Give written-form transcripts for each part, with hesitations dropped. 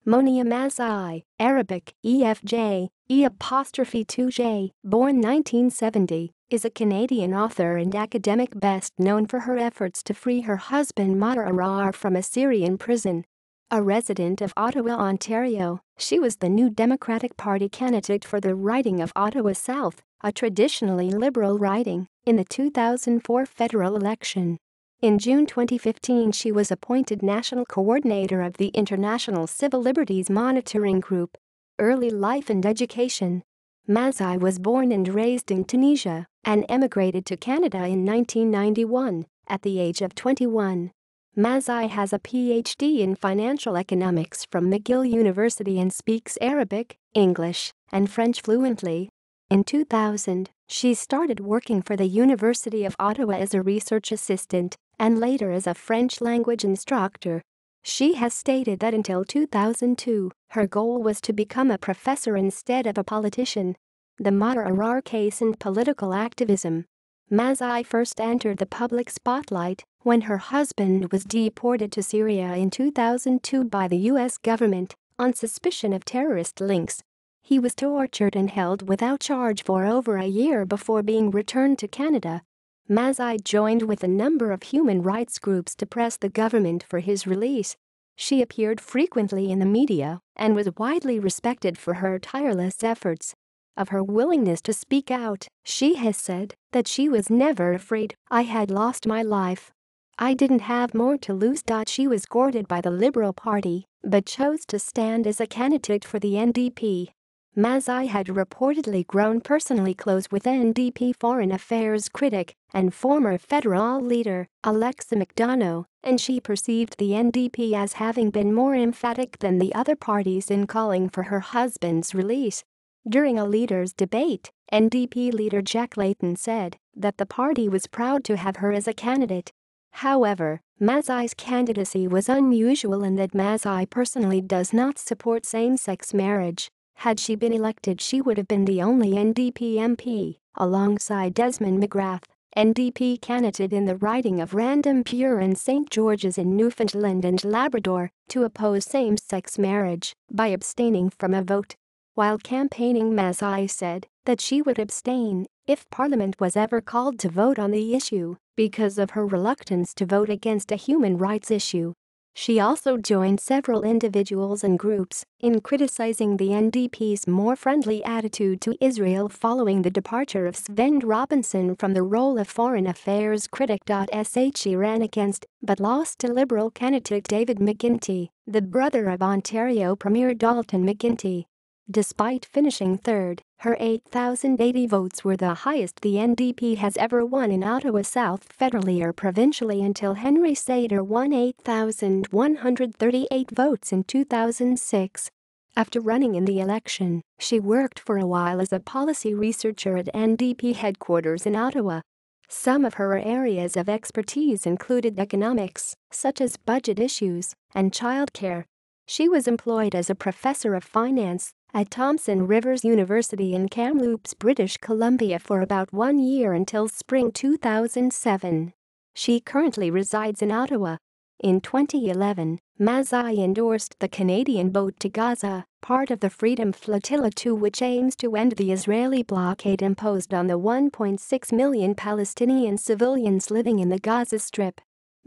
Monia Mazigh, Arabic, EFJ, E'2J, born 1970, is a Canadian author and academic best known for her efforts to free her husband Maher Arar from a Syrian prison. A resident of Ottawa, Ontario, she was the new Democratic Party candidate for the riding of Ottawa South, a traditionally Liberal riding, in the 2004 federal election. In June 2015, she was appointed National Coordinator of the International Civil Liberties Monitoring Group. Early life and education. Mazigh was born and raised in Tunisia and emigrated to Canada in 1991 at the age of 21. Mazigh has a PhD in financial economics from McGill University and speaks Arabic, English, and French fluently. In 2000, she started working for the University of Ottawa as a research assistant and later as a French language instructor. She has stated that until 2002, her goal was to become a professor instead of a politician. The Maher Arar case and political activism. Mazigh first entered the public spotlight when her husband was deported to Syria in 2002 by the U.S. government on suspicion of terrorist links. He was tortured and held without charge for over a year before being returned to Canada. Mazigh joined with a number of human rights groups to press the government for his release. She appeared frequently in the media and was widely respected for her tireless efforts. Of her willingness to speak out, she has said that she was never afraid. "I had lost my life. I didn't have more to lose." She was courted by the Liberal Party but chose to stand as a candidate for the NDP. Mazigh had reportedly grown personally close with NDP foreign affairs critic and former federal leader Alexa McDonough, and she perceived the NDP as having been more emphatic than the other parties in calling for her husband's release. During a leaders' debate, NDP leader Jack Layton said that the party was proud to have her as a candidate. However, Mazigh's candidacy was unusual in that Mazigh personally does not support same-sex marriage. Had she been elected, she would have been the only NDP MP, alongside Desmond McGrath, NDP candidate in the riding of Random-Pure and St. George's in Newfoundland and Labrador, to oppose same-sex marriage by abstaining from a vote. While campaigning, Mazigh said that she would abstain if Parliament was ever called to vote on the issue because of her reluctance to vote against a human rights issue. She also joined several individuals and groups in criticizing the NDP's more friendly attitude to Israel following the departure of Sven Robinson from the role of foreign affairs critic. She ran against but lost to Liberal candidate David McGuinty, the brother of Ontario Premier Dalton McGuinty. Despite finishing third, her 8,080 votes were the highest the NDP has ever won in Ottawa South federally or provincially until Henry Sader won 8,138 votes in 2006. After running in the election, she worked for a while as a policy researcher at NDP headquarters in Ottawa. Some of her areas of expertise included economics, such as budget issues, and childcare. She was employed as a professor of finance at Thomson Rivers University in Kamloops, British Columbia for about 1 year until spring 2007. She currently resides in Ottawa. In 2011, Mazigh endorsed the Canadian Boat to Gaza, part of the Freedom Flotilla 2, which aims to end the Israeli blockade imposed on the 1.6 million Palestinian civilians living in the Gaza Strip.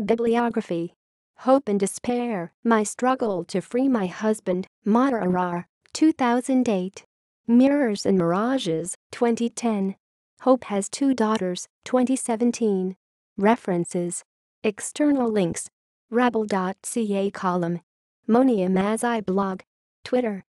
Bibliography. Hope and Despair, My Struggle to Free My Husband, Maher Arar, 2008. Mirrors and Mirages, 2010. Hope Has Two Daughters, 2017. References. External links. Rabble.ca column. Monia Mazigh blog. Twitter.